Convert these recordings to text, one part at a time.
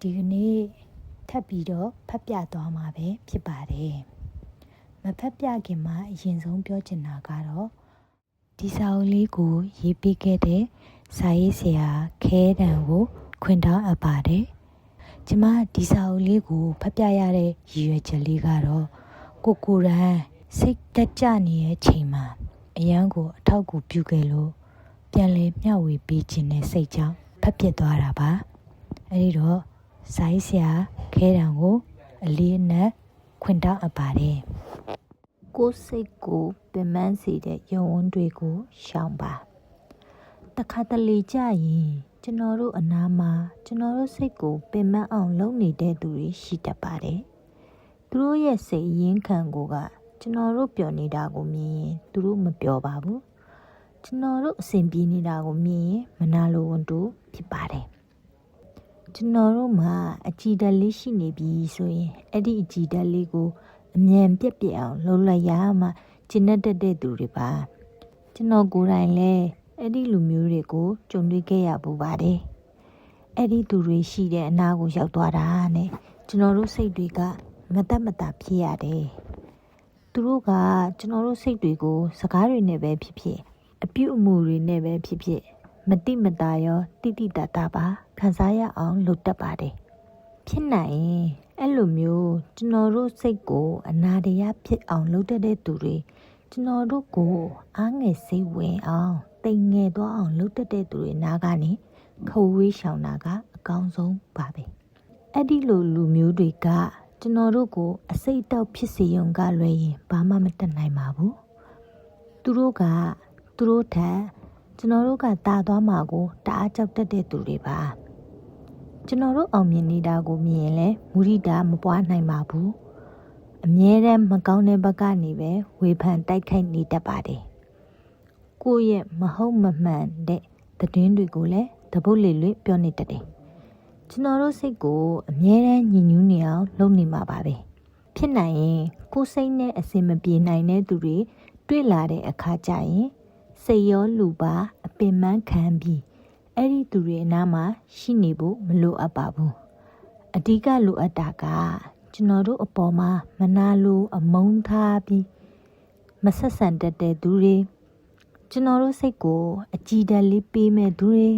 ဒီကနေ့ထပ်ပြီးတော့ဖတ်ပြသွားမှာပဲဖြစ်ပါတယ်မဖတ်ပြခင်မှာအရင်ဆုံးပြောချင်တာကတော့ဒီစာအုပ်လေးကိုရေးပေးခဲ့တဲ့စာရေးဆရာခဲတံကိုခွင့်တောင်းအပ်ပါတယ်ကျမဒီစာအုပ်လေးကိုဖတ်ပြရတဲ့ရည်ရွယ်ချက်လေးကတော့ကိုယ်တိုင်စိတ်တက်ကြနေတဲ့ချိန်မှာအရန်ကိုအထောက်အကူပြုခဲ့လို့ပြန်လည်မျှဝေပေးခြင်းနဲ့စိတ်ကြောင့်ဖတ်ပြသွားတာပါအဲဒီတော့စာရေးဆရာခဲတံကိုအလေးအနက်ခွင့်တောင်းအပ်ပါတယ်ကိုယ်စိတ်ကိုပင်ပန်းစေတဲ့ယုံဝန်းတွေကိုရှောင်ပါတခါတလေကြရင်ကျွန်တော်တို့အနားမှာကျွန်တော်တို့စိတ်ကိုပင်ပန်းအောင်လုပ်နေတဲ့သူတွေရှိတတ်ပါတယ်သူတို့ရဲ့စိတ်ရင်းခံကိုကကျွန်တော်တို့ပျော်နေတာကိုမြင်ရင်သူတို့မပျော်ပါဘူးကျွန်တော်တို့အဆင်ပြေနေတာကိုမြင်ရင်မနာလိုဝန်တူဖြစ်ပါတယ်ကျွန်တော်တို့မှာအကြည်ဓာတ်လေးရှိနေပြီဆိုရင်အဲ့ဒီအကြည်ဓာတ်လေးကိုအမြန်ပြက်ပြက်အောင်လှုပ်လိုက်ရမှကျင့်တတ်တဲ့သူတွေပါကျွန်တော်ကိုယ်တိုင်လည်းအဲ့ဒီလူမျိုးတွေကိုကြုံတွေ့ခဲ့ရပူပါတယ်အဲ့ဒီသူတွေရှိတဲ့အနာကိုရောက်သွားတာနဲ့ကျွန်တော်တို့စိတ်တွေကမတတ်မတာဖြစ်ရတယ်သူတို့ကကျွန်တော်တို့စိတ်တွေကိုစကားတွေနဲ့ပဲဖြစ်ဖြစ်အပြုအမူတွေနဲ့ပဲဖြစ်ဖြစ်မတိမတာရောတိတိတတာပါခံစားရအောင်လုပ်တတ်ပါတယ်ဖြစ်နိုင်ရင်အဲ့လိုမျိုးကျွန်တော်တို့စိတ်ကိုအနာတရားဖြစ်အောင်လုပ်တတ်တဲ့သူတွေကျွန်တော်တို့ကိုအားငယ်စိတ်ဝင်အောင်တိမ်ငယ်သွားအောင်လုပ်တတ်တဲ့သူတွေနားကနေခဝေးရှောင်တာကအကောင်းဆုံးပါပဲအဲ့ဒီလိုလူမျိုးတွေကကျွန်တော်တို့ကိုအစိတ်တောက်ဖြစ်စေရုံကလွယ်ရင်ဘာမှမတတ်နိုင်ပါဘူးသူတို့ကသူတို့ထက်ကျွန်တော်တို့ကတာသွားမှာကိုတအားကြောက်တတ်တဲ့သူတွေပါကျွန်တော်တို့အောင်မြင်နေတာကိုမြင်ရင်လည်းမုဒိတာမပွားနိုင်ပါဘူးအမြဲတမ်းမကောင်းတဲ့ဘက်ကနေပဲဝေဖန်တိုက်ခိုက်နေတတ်ပါတယ်ကိုယ့်ရဲ့မဟုတ်မမှန်တဲ့သတင်းတွေကိုလည်းတပုတ်လေလွတ်ပြောနေတတ်တယ်ကျွန်တော်တို့စိတ်ကိုအမြဲတမ်းညှဉ်းညူးနေအောင်လုပ်နေမှာပါပဲဖြစ်နိုင်ရင်ကိုယ်စိတ်နဲ့အစင်မပြေနိုင်တဲ့သူတွေတွေ့လာတဲ့အခါကျရင်စိတ်ရောလူပါအပင်ပန်းခံပြီးအဲ့ဒီသူတွေအနားမှာရှိနေဖို့မလိုအပ်ပါဘူးအဓိကလိုအပ်တာကကျွန်တော်တို့အပေါ်မှာမနာလိုအမုန်းထားပြီးမဆက်ဆံတတ်တဲ့သူတွေကျွန်တော်တို့စိတ်ကိုအကြည်ဓာတ်လေးပေးမဲ့သူတွေ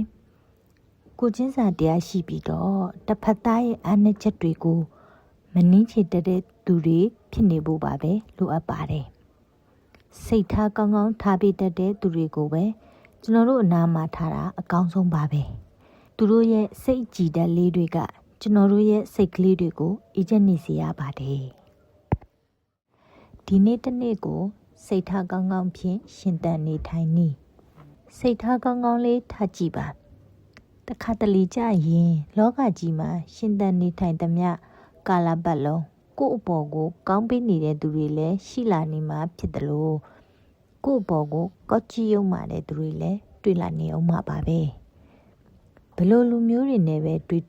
ကိုချင်းစာတရားရှိပြီးတော့တစ်ဖက်သားရဲ့အားနည်းချက်တွေကိုမနှင်းချတတ်တဲ့သူတွေဖြစ်နေဖို့ပါပဲလိုအပ်ပါတယ်စိတ်ထားကောင်းကောင်းထားပေးတတ်တဲ့သူတွေကိုပဲကျွန်တော်တို့အနားမှာထားတာအကောင်းဆုံးပါပဲသူတို့ရဲ့စိတ်ကြည်ဓာတ်လေးတွေကကျွန်တော်တို့ရဲ့စိတ်ကလေးတွေကိုအေးချမ်းနေစေရပါတယ်ဒီနေ့တစ်နေ့ကိုစိတ်ထားကောင်းကောင်းဖြင့်ရှင်သန်နေထိုင်နေစိတ်ထားကောင်းကောင်းလေးထားကြည့်ပါတခါတလေကြရင်လောကကြီးမှာရှင်သန်နေထိုင်သမျှကာလပတ်လုံးကိုယ့်အပေါ်ကိုကောင်းပေးနေတဲ့သူတွေလည်းရှိလာနေမှာဖြစ်တယ်လို့ကိုယ့်အပေါ်ကိုကောက်ကြည့်ရုံမှတဲ့သူတွေလည်းတွေ့လာနေအောင်မှာပါပဲဘလို့လူမျိုးတွေနဲ့ပဲတွေ့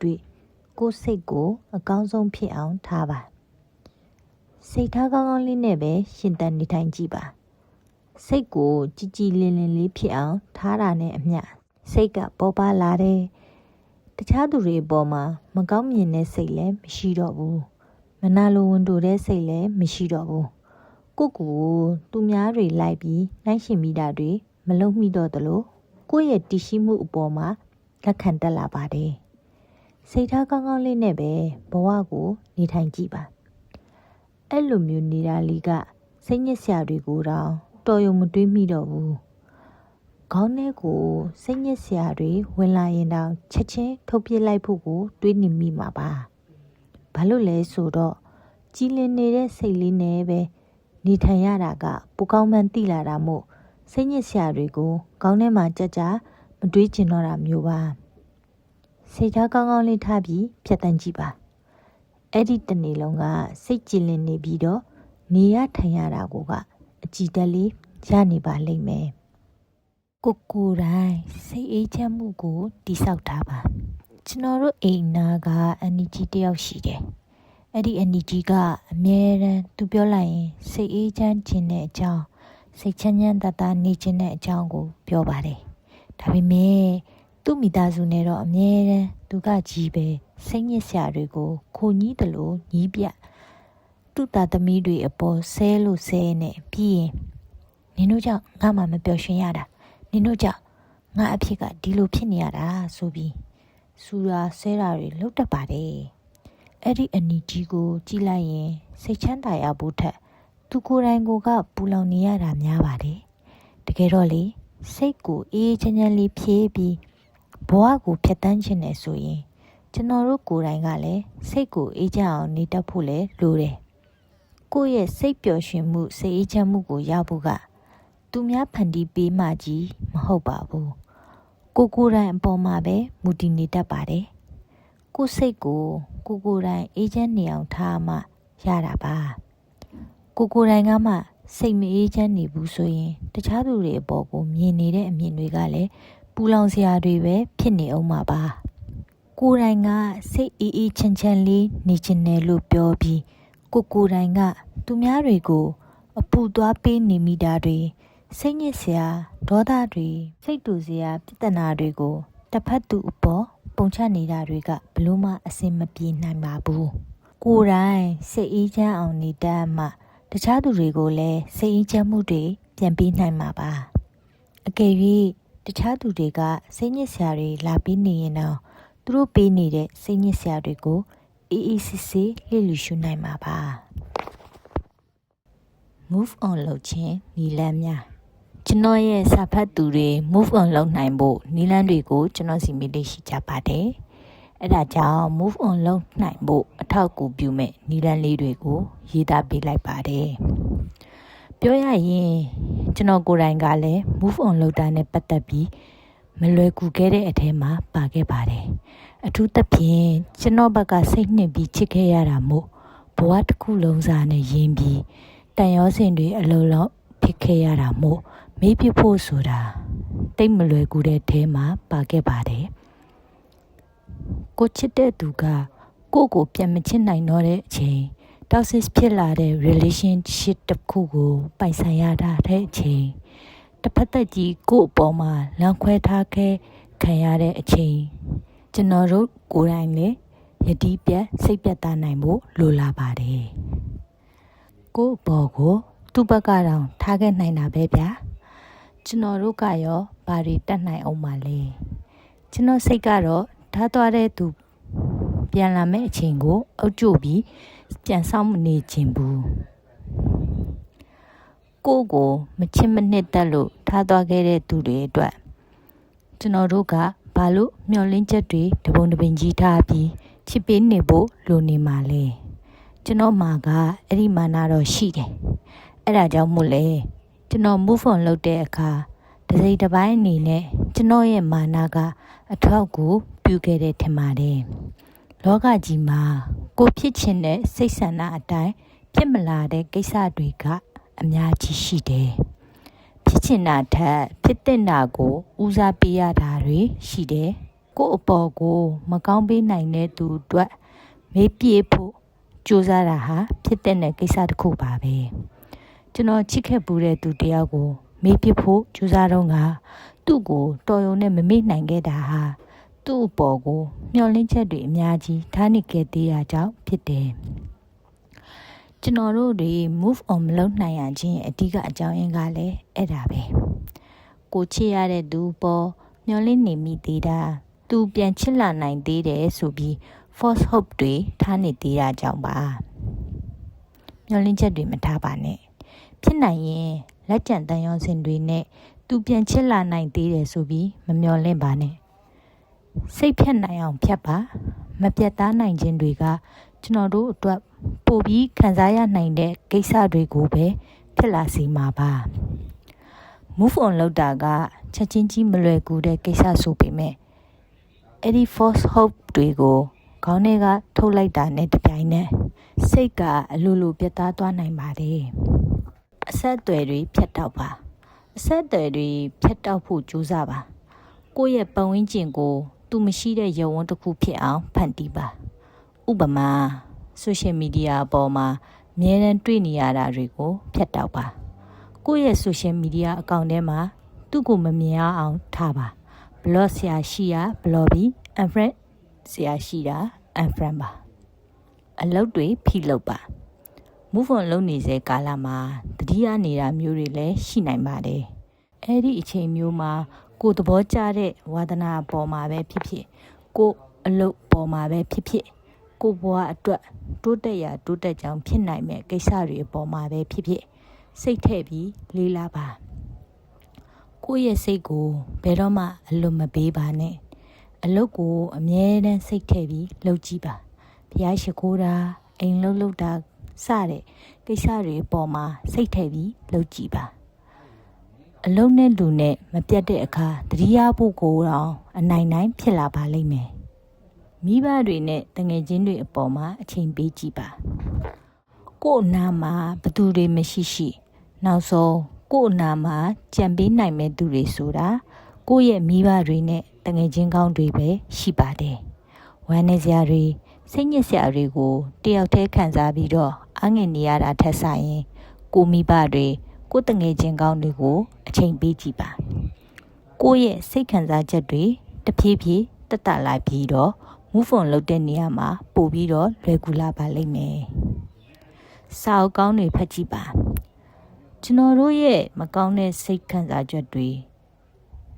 ကိုယ်စိတ်ကိုအကောင်းဆုံးဖြစ်အောင်ထားပါစိတ်ထားကောင်းကောင်းလေးနဲ့ပဲရှင်သန်နေထိုင်ကြည့်ပါစိတ်ကိုကြည်ကြည်လင်လင်လေးဖြစ်အောင်ထားတာနဲ့အမျှစိတ်ကပေါ်ပါလာတယ်တခြားသူတွေအပေါ်မှာမကောင်းမြင်တဲ့စိတ်လည်းမရှိတော့ဘူးမနာလိုဝန်တိုတဲ့စိတ်လည်းမရှိတော့ဘူးကိုယ့်ကိုယ်သူများတွေလိုက်ပြီးနိုင်ရှင်မိတာတွေမလုံမိတော့သလိုကိုယ့်ရဲ့တည်ရှိမှုအပေါ်မှာလက်ခံတက်လာပါတယ်စိတ်ထားကောင်းကောင်းလေးနဲ့ပဲဘဝကိုနေထိုင်ကြည့်ပါအဲ့လိုမျိုးနေတာလေးကစိတ်ညစ်စရာတွေကိုတော့တော်ရုံမတွေးမိတော့ဘူးခေါင်းထဲကိုစိတ်ညစ်စရာတွေဝင်လာရင်တော့ချက်ချင်းထုတ်ပြလိုက်ဖို့ကိုတွေးနေမိမှာပါဘာလို့လဲဆိုတော့ကြည်လင်နေတဲ့စိတ်လေးနဲ့ပဲနေထိုင်ရတာကပိုကောင်းမှန်းသိလာတာမို့စိတ်ညစ်စရာတွေကိုခေါင်းထဲမှာကြကြမတွေးချင်တော့တာမျိုးပါစိတ်ထားကောင်းကောင်းလေးထားပြီးဖြတ်တန်းကြည့်ပါအဲ့ဒီတနေ့လုံးကစိတ်ကြည်လင်နေပြီးတော့နေရထိုင်ရတာကအကြည်တက်လေးရနေပါလိမ့်မယ်ကိုယ်တိုင်စိတ်အေးချမ်းမှုကိုတိဆောက်ထားပါကျွန်တော်တို့အိမ်နာကအန်နီဂျီတယောက်ရှိတယ်အဲ့ဒီအန်နီဂျီကအမြဲတမ်းသူပြောလိုက်ရင်စိတ်အေးချမ်းခြင်းတဲ့အကြောင်းစိတ်ချမ်းချမ်းသာသာနေခြင်းတဲ့အကြောင်းကိုပြောပါတယ်ဒါပေမဲ့သူ့မိသားစုနဲ့တော့အမြဲတမ်း သူကကြီးပဲစိတ်ညစ်စရာတွေကိုခိုညီးတယ်လို့ညီးပြသူ့သားသမီးတွေအပေါ်ဆဲလို့ဆဲနေပြီးရင်နင်တို့ကြောင့်ငါမှမပျော်ရွှင်ရတာနင်တို့ကြောင့်ငါအဖြစ်ကဒီလိုဖြစ်နေရတာဆိုပြီးစူရာဆဲတာတွေလုပ်တတ်ပါတယ်အဲ့ဒီအနီကြီးကိုကြည့်လိုက်ရင်စိတ်ချမ်းသာရဖို့ထက်သူကိုယ်တိုင်ကပူလောင်နေရတာများပါတယ်တကယ်တော့လေစိတ်ကိုအေးချမ်းချမ်းလေးဖြေးပြီးဘဝကိုဖြတ်တန်းခြင်းနဲ့ဆိုရင်ကျွန်တော်တို့ကိုယ်တိုင်ကလည်းစိတ်ကိုအေးချမ်းအောင်နေတတ်ဖို့လည်းလိုတယ်ကိုယ့်ရဲ့စိတ်ပျော်ရွှင်မှုစိတ်အေးချမ်းမှုကိုရဖို့ကသူများဖန်တီးပေးမှကြီးမဟုတ်ပါဘူးကိုယ်တိုင်အပေါ်မှာပဲမူတည်နေတတ်ပါတယ်ကိုယ်စိတ်ကိုကိုယ်တိုင်အေးချမ်းနေအောင်ထားမှရတာပါကိုယ်တိုင်ကမှစိတ်မအေးချမ်းနေဘူးဆိုရင်တခြားသူတွေအပေါ်ကိုမြင်နေတဲ့အမြင်တွေကလည်းပူလောင်စရာတွေပဲဖြစ်နေအောင်မှာပါကိုယ်တိုင်ကစိတ်အေးချမ်းလေးနေချင်တယ်လို့ပြောပြီးကိုယ်တိုင်ကသူများတွေကိုအပူသွားပေးနေမိတာတွေစိတ်ညစ်စရာဒေါသတွေစိတ်တူစရာပြဿနာတွေကိုတစ်ဖက်သူအပေါ်ပုံချနေတာတွေကဘလို့မှအဆင်မပြေနိုင်ပါဘူးကိုယ်တိုင်စိတ်အေးချမ်းအောင်နေတတ်မှတခြားသူတွေကိုလည်းစိတ်အေးချမ်းမှုတွေပြန်ပေးနိုင်မှာပါအကယ်၍တခြားသူတွေကစိတ်ညစ်စရာတွေလာပြီးနေရင်တော့သူတို့ပေးနေတဲ့စိတ်ညစ်စရာတွေကိုအေးအေးဆေးဆေးလှည့်လူရှုနိုင်မှာပါ move on လုပ်ခြင်းနည်းလမ်းများကျွန်တော်ရဲ့စာဖတ်သူတွေ move on လုပ်နိုင်ဖို့နည်းလမ်းတွေကိုကျွန်တော်စီမိလေးရှိကြပါတယ်အဲ့ဒါကြောင့် move on လုပ်နိုင်ဖို့အထောက်အကူပြုမဲ့နည်းလမ်းလေးတွေကိုရေးသားပေးလိုက်ပါတယ်ပြောရရင်ကျွန်တော်ကိုယ်တိုင်ကလည်း move on လုပ်တာနဲ့ပတ်သက်ပြီးမလွယ်ကူခဲ့တဲ့အထဲမှာပါခဲ့ပါတယ်အထူးသဖြင့်ကျွန်တော်ဘက်ကစိတ်နှစ်ပြီးချစ်ခဲ့ရတာမို့ဘဝတစ်ခုလုံးစားနဲ့ယဉ်ပြီးတန်ရောစင်တွေအလုံးလုံးဖြစ်ခဲ့ရတာမို့မေးပြဖို့ဆိုတာတိတ်မလွယ်ကူတဲ့ထဲမှာပါခဲ့ပါတယ်ကိုချစ်တဲ့သူကကိုပြန်မချစ်နိုင်တော့တဲ့အချိန် toxic ဖြစ်လာတဲ့ relationship တစ်ခုကိုပိုင်ဆိုင်ရတဲ့အချိန်တစ်ဖက်သက်ကြီးကိုအပေါ်မှာလမ်းခွဲထားခဲ့ခံရတဲ့အချိန်ကျွန်တော်တို့ကိုယ်တိုင်လည်းယတိပြတ်စိတ်ပြတ်သားနိုင်ဖို့လိုလာပါတယ်ကိုအပေါ်ကိုသူ့ဘက်ကတော့ထားခဲ့နိုင်တာပဲဗျာကျွန်တော်တို့ကရောဘာတွေတတ်နိုင်အောင်ပါလဲကျွန်တော်စိတ်ကတော့ထားသွားတဲ့သူပြန်လာမယ့်အချိန်ကိုအုပ်ချုပ်ပြီးပြန်ဆောင်မနေခြင်းဘူးကိုမချစ်မနစ်တတ်လို့ထားသွားခဲ့တဲ့သူတွေအတွက်ကျွန်တော်တို့ကဘာလို့မျောလင်းချက်တွေတပုံတပင်ကြီးထားပြီးချစ်ပေးနေဖို့လိုနေမှာလဲကျွန်တော်မှာကအဲ့ဒီမာနတော့ရှိတယ်အဲ့ဒါကြောင့်မို့လဲကျွန်တော် move on လုပ်တဲ့အခါတစ်စိတ်တစ်ပိုင်းအနေနဲ့ကျွန်တော်ရဲ့မာနကအထောက်ကိုပြုခဲ့တဲ့ထင်ပါတယ်လောကကြီးမှာကိုဖြစ်ချင်တဲ့စိတ်ဆန္ဒအတိုင်းဖြစ်မလာတဲ့ကိစ္စတွေကအများကြီးရှိတယ်ဖြစ်ချင်တာထက်ဖြစ်တဲ့နာကိုဦးစားပေးရတာတွေရှိတယ်ကိုအပေါ်ကိုမကောင်းပေးနိုင်တဲ့သူအတွက်မေးပြေဖို့ကြိုးစားတာဟာဖြစ်တဲ့ကိစ္စတစ်ခုပါပဲကျွန်တော်ချစ်ခဲ့ပူတဲ့သူတယောက်ကိုမေးပြဖို့ကြိုးစားတော့ကသူ့ကိုတော်ရုံနဲ့မမေ့နိုင်ခဲ့တာဟာသူ့အပေါ်ကိုမျှော်လင့်ချက်တွေအများကြီးထားနေခဲ့သေးတာကြောင့်ဖြစ်တယ်ကျွန်တော်တို့တွေ move on မလုပ်နိုင်ရခြင်းအဓိကအကြောင်းရင်းကလည်းအဲ့ဒါပဲကိုချစ်ရတဲ့သူပေါ်မျှော်လင့်နေမိသေးတာသူပြန်ချစ်လာနိုင်သေးတယ်ဆိုပြီး false hope တွေထားနေသေးတာကြောင့်ပါမျှော်လင့်ချက်တွေမထားပါနဲ့ဖြစ်နိုင်ရင်လက်ကျန်တန်ရုံစင်တွေနဲ့သူပြန်ချစ်လာနိုင်သေးတယ်ဆိုပြီးမမျှော်လင့်ပါနဲ့စိတ်ဖြတ်နိုင်အောင်ဖြတ်ပါမပြတ်သားနိုင်ခြင်းတွေကကျွန်တော်တို့အတွက်ပိုပြီးခံစားရနိုင်တဲ့ကိစ္စတွေကိုပဲဖြစ်လာစေမှာပါ move on လုပ်တာကချက်ချင်းကြီးမလွယ်ကူတဲ့ကိစ္စဆိုပေမဲ့အဲ့ဒီ false hope တွေကိုခေါင်းထဲကထုတ်လိုက်တာနဲ့တပြိုင်နက်စိတ်ကအလိုလိုပြတ်သားသွားနိုင်ပါတယ်အဆက်အသွယ်တွေဖြတ်တောက်ပါအဆက်အသွယ်တွေဖြတ်တောက်ဖို့ကြိုးစားပါကိုယ့်ရဲ့ပတ်ဝန်းကျင်ကိုသူမရှိတဲ့ရုံဝန်းတစ်ခုဖြစ်အောင်ဖန်တီးပါဥပမာ social media အပေါ်မှာအမြဲတမ်းတွေ့နေရတာတွေကိုဖြတ်တောက်ပါကိုယ့်ရဲ့ social media အကောင့်ထဲမှာသူ့ကိုမမြင်အောင်ထားပါ blog ဆရာရှိရ blog ပြီး unfriend ဆရာရှိတာ unfriend ပါအလုပ်တွေဖိလုပ်ပါ move on လုပ်နေစေကာလမှာတတိယနေတာမျိုးတွေလည်းရှိနိုင်ပါတယ်အဲ့ဒီအချိန်မျိုးမှာကိုယ်သဘောကျတဲ့ဝါသနာပေါ်မှာပဲဖြစ်ဖြစ်ကိုယ်အလုပ်ပေါ်မှာပဲဖြစ်ဖြစ်ကိုယ်ဘဝအတွက်တိုးတက်ရာတိုးတက်ကြောင်းဖြစ်နိုင်မဲ့ကိစ္စတွေအပေါ်မှာပဲဖြစ်ဖြစ်စိတ်ထည့်ပြီးလေးလာပါကိုယ့်ရဲ့စိတ်ကိုဘယ်တော့မှအလွတ်မပေးပါနဲ့အလုပ်ကိုအမြဲတမ်းစိတ်ထည့်ပြီးလုပ်ကြည့်ပါဘုရားရှိခိုးတာအိမ်လုပ်တာစတဲ့ကိစ္စတွေအပေါ်မှာစိတ်ထည့်ပြီးလုပ်ကြည့်ပါအလုံးနဲ့လူနဲ့မပြတ်တဲ့အခါတတိယဖို့ကိုတော့အနိုင်နိုင်ဖြစ်လာပါလိမ့်မယ်မိဘတွေနဲ့တငယ်ချင်းတွေအပေါ်မှာအချိန်ပေးကြည့်ပါကို့အနာမှာဘသူတွေမရှိရှိနောက်ဆုံးကို့အနာမှာကြံပေးနိုင်မဲ့သူတွေဆိုတာကိုယ့်ရဲ့မိဘတွေနဲ့တငယ်ချင်းကောင်းတွေပဲရှိပါတယ်ဝမ်းနေစရာတွေစိတ်ညစ်စရာတွေကိုတယောက်တည်းခံစားပြီးတော့အငြင်းနေရတာထက်ဆိုင်ကိုမိဘတွေကိုတငယ်ချင်းကောင်းတွေကိုအချိန်ပေးကြည့်ပါကိုယ့်ရဲ့စိတ်ခံစားချက်တွေတဖြည်းဖြည်းတက်တက်လာပြီးတော့ move on လုပ်တဲ့နေရာမှာပို့ပြီးတော့လွယ်ကူလာပါလိမ့်မယ်စာအုပ်ကောင်းတွေဖတ်ကြည့်ပါကျွန်တော်တို့ရဲ့မကောင်းတဲ့စိတ်ခံစားချက်တွေ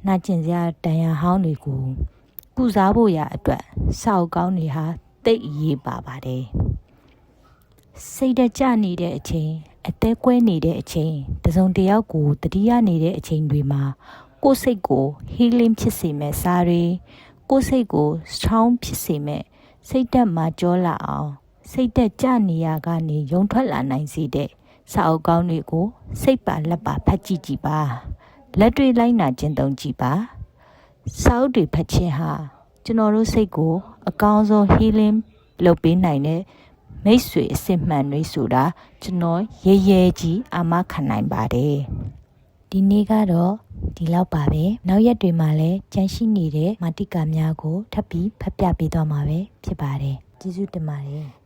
နာကျင်စရာတန်ရာဟောင်းတွေကိုကုစားဖို့ရအတွက်စာအုပ်ကောင်းတွေဟာတိတ်အရေးပါပါတယ်စိတ်တကြနေတဲ့အချိန်အသက်ကွဲနေတဲ့အချိန်တစုံတစ်ယောက်ကိုတတိယနေတဲ့အချိန်တွေမှာကိုယ်စိတ်ကို healing ဖြစ်စေမဲ့စာတွေကိုယ်စိတ်ကို strong ဖြစ်စေမဲ့စိတ်သက်မှာကြောလာအောင်စိတ်သက်ကြနေရကနေယုံထွက်လာနိုင်စေတဲ့စာအုပ်ကောင်းတွေကိုစိတ်ပါလက်ပါဖတ်ကြည့်ကြည့်ပါလက်တွေလိုက်နာကျင့်သုံးကြည့်ပါစာအုပ်တွေဖတ်ခြင်းဟာကျွန်တော်တို့စိတ်ကိုအကောင်းဆုံး healing လုပ်ပေးနိုင်တဲ့မိတ်ဆွေအစစ်မှန်တွေဆိုတာကျွန်တော်ရဲရဲကြီးအာမခံနိုင်ပါတယ်ဒီနေ့ကတော့ဒီလောက်ပါပဲနောက်ရက်တွေမှာလည်းကြန့်ရှိနေတဲ့မာတိကာများကိုထပ်ပြီးဖတ်ပြပေးသွားမှာပဲဖြစ်ပါတယ်ကျေးဇူးတင်ပါတယ်